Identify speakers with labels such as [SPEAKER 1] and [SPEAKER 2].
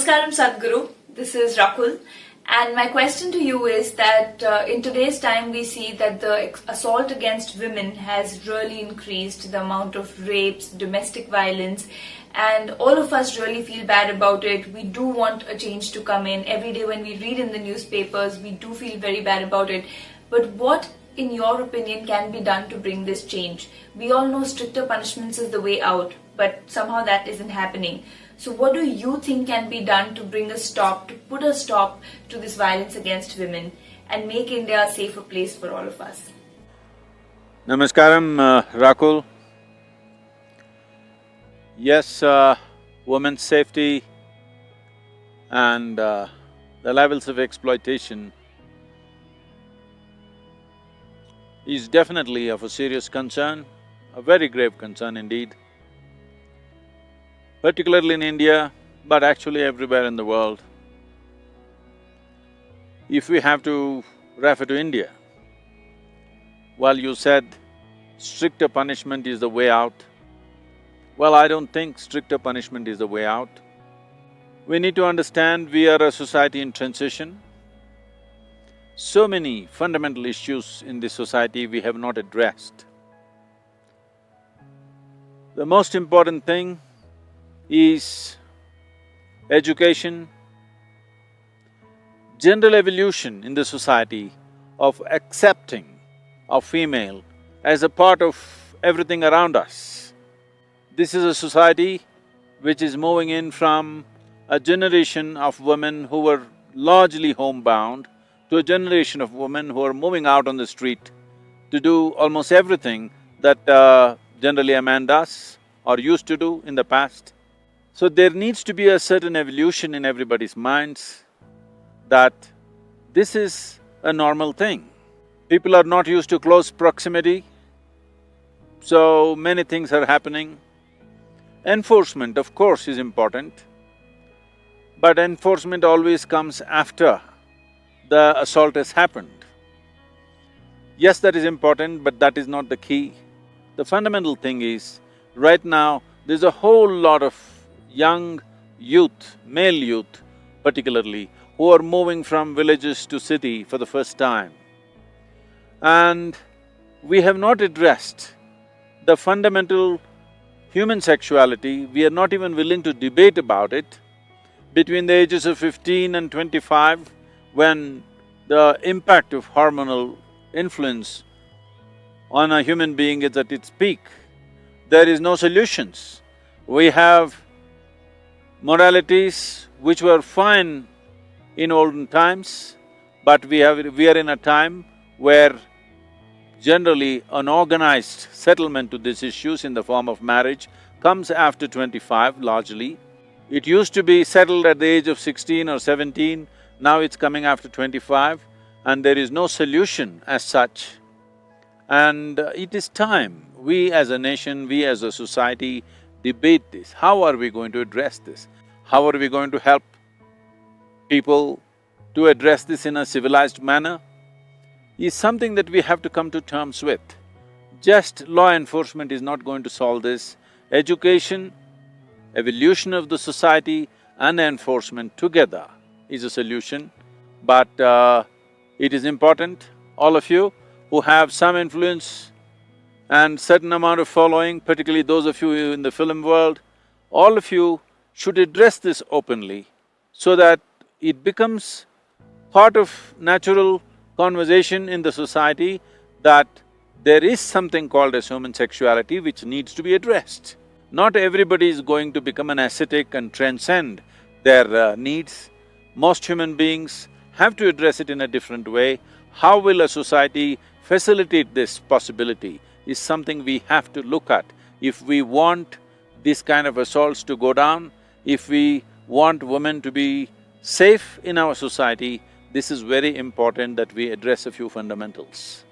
[SPEAKER 1] Namaskaram Sadhguru, this is Rakul, and my question to you is that in today's time we see that the assault against women has really increased, the amount of rapes, domestic violence, and all of us really feel bad about it. We do want a change to come in. Every day when we read in the newspapers, we do feel very bad about it. But what, in your opinion, can be done to bring this change? We all know stricter punishments is the way out, but somehow that isn't happening. So what do you think can be done to bring a stop, to put a stop to this violence against women and make India a safer place for all of us?
[SPEAKER 2] Namaskaram, Rakul. Yes, women's safety and the levels of exploitation is definitely of a serious concern, a very grave concern indeed, particularly in India, but actually everywhere in the world. If we have to refer to India, well, you said stricter punishment is the way out. Well, I don't think stricter punishment is the way out. We need to understand we are a society in transition. So many fundamental issues in this society we have not addressed. The most important thing is education, general evolution in the society of accepting of female as a part of everything around us. This is a society which is moving in from a generation of women who were largely homebound to a generation of women who are moving out on the street to do almost everything that generally a man does or used to do in the past. So there needs to be a certain evolution in everybody's minds that this is a normal thing. People are not used to close proximity, so many things are happening. Enforcement, of course, is important, but enforcement always comes after the assault has happened. Yes, that is important, but that is not the key. The fundamental thing is, right now, there's a whole lot of young youth, male youth particularly, who are moving from villages to city for the first time. And we have not addressed the fundamental human sexuality, we are not even willing to debate about it. Between the ages of 15 and 25, when the impact of hormonal influence on a human being is at its peak, there is no solutions. We have moralities which were fine in olden times, but we are in a time where generally an organized settlement to these issues in the form of marriage comes after 25 largely. It used to be settled at the age of 16 or 17, now it's coming after 25, and there is no solution as such. And it is time we as a nation, we as a society debate this. How are we going to address this? How are we going to help people to address this in a civilized manner? Is something that we have to come to terms with. Just law enforcement is not going to solve this. Education, evolution of the society and enforcement together is a solution. But it is important, all of you who have some influence and certain amount of following, particularly those of you in the film world, all of you should address this openly so that it becomes part of natural conversation in the society that there is something called as human sexuality which needs to be addressed. Not everybody is going to become an ascetic and transcend their needs. Most human beings have to address it in a different way. How will a society facilitate this possibility is something we have to look at. If we want this kind of assaults to go down, if we want women to be safe in our society, this is very important that we address a few fundamentals.